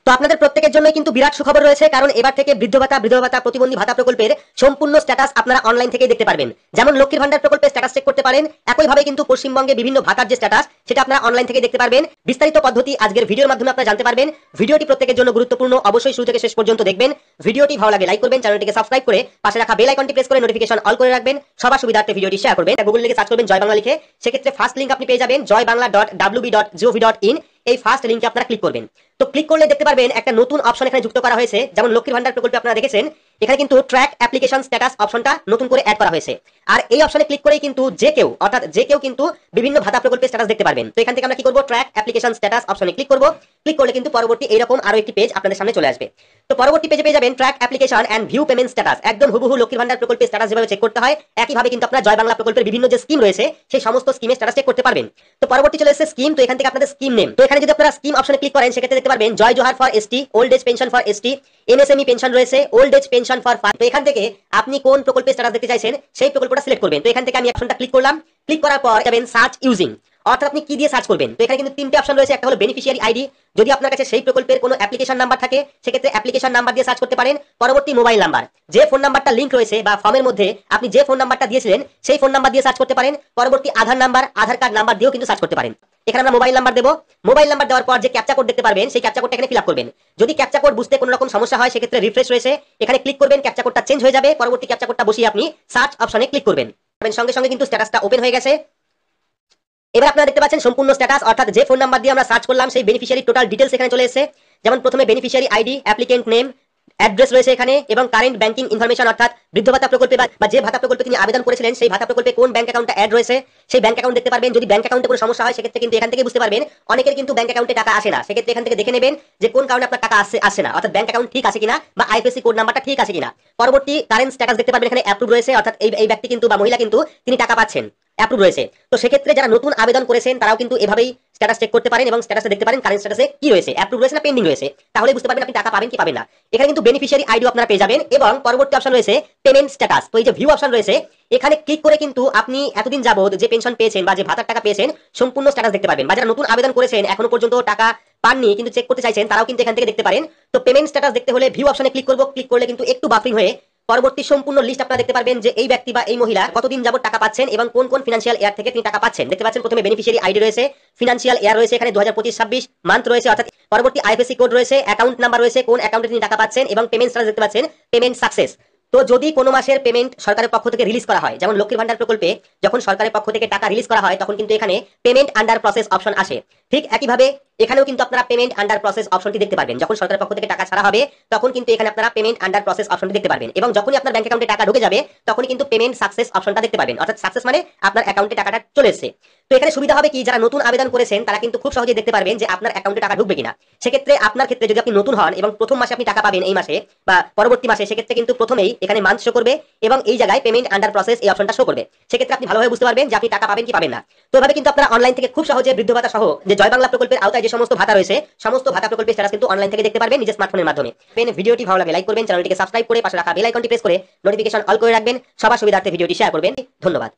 তো আপনাদের প্রত্যেকের জন্য কিন্তু বিরাট সুখবর রয়েছে, কারণ এবার থেকে বৃদ্ধ ভাতা, বিধবা ভাতা, প্রতিবন্ধী ভাতা প্রকল্পের সম্পূর্ণ স্ট্যাটাস আপনারা অনলাইন থেকে দেখতে পারবেন। যেমন লক্ষ্মীর ভান্ডার প্রকল্পের স্ট্যাটাস চেক করতে পারেন, একইভাবে কিন্তু পশ্চিমবঙ্গে বিভিন্ন ভাতার যে স্ট্যাটাস সেটা আপনারা অনলাইন থেকে দেখতে পারবেন। বিস্তারিত পদ্ধতি আজকের ভিডিওর মাধ্যমে আপনারা জানতে পারবেন। ভিডিওটি প্রত্যেকের জন্য গুরুত্বপূর্ণ, অবশ্যই শুরু থেকে শেষ পর্যন্ত দেখবেন। ভিডিওটি ভালো লাগে লাইক করবেন, চ্যানেলটিকে সাবস্ক্রাইব করে পাশে রাখা বেল আইকনটি প্রেস করে নোটিফিকেশন অল করে রাখবেন। সবার সুবিধার্থে ভিডিওটি শেয়ার করবেন। গুগল লিখে সার্চ করবেন জয় বাংলা লিখে, সেক্ষেত্রে ফার্স্ট লিংক আপনি পেয়ে যাবেন joybangla.wb.gov.in। এই ফার্স্ট লিংকে আপনারা ক্লিক করবেন। তো ক্লিক করলে দেখতে পারবেন একটা নতুন অপশন এখানে যুক্ত করা হয়েছে। যেমন লক্ষ্মীর ভান্ডার প্রকল্পে আপনারা দেখেছেন এখানে কিন্তু ট্র্যাক অ্যাপ্লিকেশন স্ট্যাটাস অপশনটা নতুন করে অ্যাড করা হয়েছে। আর এই অপশনে ক্লিক করেই কিন্তু যে কেউ, অর্থাৎ যে কেউ কিন্তু বিভিন্ন ভাতা প্রকল্পের স্ট্যাটাস দেখতে পারবেন। তো এখান থেকে আমরা কি করব, ট্র্যাক অ্যাপ্লিকেশন স্ট্যাটাস অপশনে ক্লিক করব। ক্লিক করলে কিন্তু পরবর্তী এইরকম আরো একটি পেজ আপনাদের সামনে চলে আসবে। তো পরবর্তী পেজে পেয়ে যাবেন track application and view payment status. একদম হুবহু লক্ষ্মীর ভান্ডার প্রকল্পের স্ট্যাটাস যেভাবে চেক করতে হয় একইভাবে কিন্তু আপনারা জয় বাংলা প্রকল্পের বিভিন্ন যে স্কিম রয়েছে সেই সমস্ত স্কিমের স্ট্যাটাস চেক করতে পারবেন। তো পরবর্তী চলে এসেছে স্কিম। তো এখান থেকে আপনাদের স্কিম নেম, তো এখানে যদি আপনারা স্কিম অপশনে ক্লিক করেন সেক্ষেত্রে দেখতে পারবেন Jai Johar for ST, old age pension for ST, MSME pension রয়েছে, old age pension for farm. তো এখান থেকে আপনি কোন প্রকল্পের স্ট্যাটাস দেখতে চাইছেন সেই প্রকল্পটা সিলেক্ট করবেন। তো এখান থেকে আমি অপশনটা ক্লিক করলাম। ক্লিক করার পর যাবেন সার্চ ইউজিং, অর্থাৎ আপনি কি দিয়ে সার্চ করবেন। তো এখানে কিন্তু তিনটে অপশন রয়েছে। একটা হলো বেনিফিশিয়ারি আইডি, যদি আপনার কাছে সেই প্রকল্পের কোনো অ্যাপ্লিকেশন নাম্বার থাকে সেক্ষেত্রে অ্যাপ্লিকেশন নাম্বার দিয়ে সার্চ করতে পারেন। পরবর্তী মোবাইল নাম্বার, যে ফোন নাম্বারটা লিংক রয়েছে বা ফর্মের মধ্যে আপনি যে ফোন নাম্বারটা দিয়েছিলেন সেই ফোন নাম্বার দিয়ে সার্চ করতে পারেন। পরবর্তী আধার নাম্বার, আধার কার্ড নাম্বার দিয়েও কিন্তু সার্চ করতে পারেন। এখানে আমরা মোবাইল নাম্বার দেবো। মোবাইল নাম্বার দেওয়ার পর যে ক্যাপচা কোড দেখতে পারবেন সেই ক্যাপচা কোডটা এখানে ফিল আপ করবেন। যদি ক্যাপচা কোড বুঝতে কোনো রকম সমস্যা হয় সেক্ষেত্রে রিফ্রেশ রয়েছে, এখানে ক্লিক করবেন, ক্যাপচা কোডটা চেঞ্জ হয়ে যাবে। পরবর্তী ক্যাপচা কোডটা বসিয়ে আপনি সার্চ অপশনে ক্লিক করবেন। সঙ্গে সঙ্গে কিন্তু স্ট্যাটাসটা ওপেন হয়ে গেছে। এবার আপনারা দেখতে পাচ্ছেন সম্পূর্ণ স্ট্যাটাস, অর্থাৎ যে ফোন নাম্বার দিয়ে আমরা সার্চ করলাম সেই বেনিফিশিয়ারি টোটাল ডিটেইলস এখানে চলে এসেছে। যেমন প্রথমে beneficiary ID, applicant name, address রয়েছে এখানে এবং কারেন্ট ব্যাংকিং ইনফরমেশন, অর্থাৎ বৃদ্ধ ভাতা প্রকল্পে বা যে ভাতা প্রকল্পে তিনি আবেদন করেছিলেন সেই ভাতা প্রকল্পে কোন ব্যাংক অ্যাকাউন্টটা অ্যাড রয়েছে সেই ব্যাংক অ্যাকাউন্ট দেখতে পারবেন। যদি ব্যাংক অ্যাকাউন্টে কোনো সমস্যা হয় সেক্ষেত্রে কিন্তু এখান থেকে বুঝতে পারবেন। অনেকের কিন্তু ব্যাংক অ্যাকাউন্টে টাকা আসে না, সেক্ষেত্রে এখান থেকে দেখে নেবেন যে কোন কারণে আপনার টাকা আসছে না, অর্থাৎ ব্যাংক অ্যাকাউন্ট ঠিক আছে কিনা বা আইএফএসসি কোড নাম্বারটা ঠিক আছে কিনা। পরবর্তী কারেন্ট স্ট্যাটাস দেখতে পারবেন এখানে অ্যাপ্রুভ রয়েছে, অর্থাৎ এই ব্যক্তি কিন্তু বা মহিলা কিন্তু তিনি টাকা পাচ্ছেন, অ্যাপ্রুভ রয়েছে। তো সেক্ষেত্রে যারা নতুন আবেদন করেছেন তারাও কিন্তু এভাবেই স্ট্যাটাস চেক করতে পারেন এবং স্ট্যাটাসে দেখতে পারেন কারেন্ট স্ট্যাটাসে কি রয়েছে, অ্যাপ্রুভ রয়েছে না পেন্ডিং রয়েছে, তাহলে বুঝতে পারবেন আপনি টাকা পাবেন কি পাবেন না। এখানে কিন্তু বেনিফিশিয়ারি আইডি আপনারা পেয়ে যাবেন এবং পরবর্তী অপশন রয়েছে পেমেন্ট স্ট্যাটাস। তো এই যে ভিউ অপশন রয়েছে এখানে ক্লিক করে কিন্তু আপনি এতদিন যাবত যে পেনশন পেয়েছেন বা যে ভাতার টাকা পেয়েছেন সম্পূর্ণ স্ট্যাটাস দেখতে পারবেন। বা যারা নতুন আবেদন করেছেন এখনো পর্যন্ত টাকা পাননি কিন্তু চেক করতে চাইছেন তারাও কিন্তু এখান থেকে দেখতে পারেন। তো পেমেন্ট স্ট্যাটাস দেখতে হলে ভিউ অপশনে ক্লিক করব। ক্লিক করলে কিন্তু একটু বাফারিং হয়ে পরবর্তী সম্পূর্ণ লিস্ট আপনারা দেখতে পারবেন যে এই ব্যক্তি বা এই মহিলা কতদিন যাবত টাকা পাচ্ছেন এবং কোন কোন ফিনান্সিয়াল ইয়ার থেকে তিনি টাকা পাচ্ছেন। দেখতে পাচ্ছেন প্রথমে বেনিফিশিয়ারি আইডি রয়েছে, ফিনান্সিয়াল ইয়ার রয়েছে এখানে 2025-26 মান্থ রয়েছে, অর্থাৎ পরবর্তী আইএফএসসি কোড রয়েছে, অ্যাকাউন্ট নাম্বার রয়েছে, কোন অ্যাকাউন্টে তিনি টাকা পাচ্ছেন এবং পেমেন্ট স্ট্যাটাস দেখতে পাচ্ছেন পেমেন্ট সাকসেস। তো যদি কোনো মাসের পেমেন্ট সরকারের পক্ষ থেকে রিলিজ করা হয়, যেমন লক্ষ্মীর ভান্ডার প্রকল্পে যখন সরকারের পক্ষ থেকে টাকা রিলিজ করা হয় তখন কিন্তু এখানে পেমেন্ট আন্ডার প্রসেস অপশন আসে। ঠিক একইভাবে এখানেও কিন্তু আপনারা পেমেন্ট আন্ডার প্রসেস অপশনটি দেখতে পারবেন। যখন সরকারের পক্ষ থেকে টাকা ছাড়া হবে তখন কিন্তু এখানে আপনারা পেমেন্ট আন্ডার প্রসেস অপশনটি দেখতে পারবেন এবং যখনই আপনার ব্যাংক অ্যাকাউন্টে টাকা ঢুকে যাবে তখন কিন্তু পেমেন্ট সাকসেস অপশনটা দেখতে পাবেন, অর্থাৎ সাকসেস মানে আপনার অ্যাকাউন্টে টাকাটা চলে এসেছে। তো এখানে সুবিধা হবে কি, যারা নতুন আবেদন করেছেন তারা কিন্তু খুব সহজেই দেখতে পারবেন যে আপনার অ্যাকাউন্টে টাকা ঢুকবে কিনা। সেক্ষেত্রে আপনার ক্ষেত্রে যদি আপনি নতুন হন এবং প্রথম মাসে আপনি টাকা পাবেন এই মাসে বা পরবর্তী মাসে, সেক্ষেত্রে কিন্তু প্রথমেই এখানে মান্থ শো করবে এবং এই জায়গায় পেমেন্ট আন্ডার প্রসেস এই অপশনটা শো করবে। সেক্ষেত্রে আপনি ভালোভাবে বুঝতে পারবেন যে আপনি টাকা পাবেন কি পাবেন না। তো এভাবে কিন্তু আপনারা অনলাইন থেকে খুব সহজে বৃদ্ধ ভাতা সহ যে জয় বাংলা প্রকল্পের আওতায় যে সমস্ত ভাতা রয়েছে সমস্ত ভাতা প্রকল্পের স্ট্যাটাস কিন্তু অনলাইন থেকে দেখতে পারবেন নিজের স্মার্টফোনের মাধ্যমে। ভিডিওটি ভালো লাগে লাইক করবেন, চ্যানেলটিকে সাবস্ক্রাইব করে পাশে রাখা বেল আইকনটি প্রেস করে নোটিফিকেশন অল করে রাখবেন। সবার সুবিধার্থে ভিডিওটি শেয়ার করবেন। ধন্যবাদ।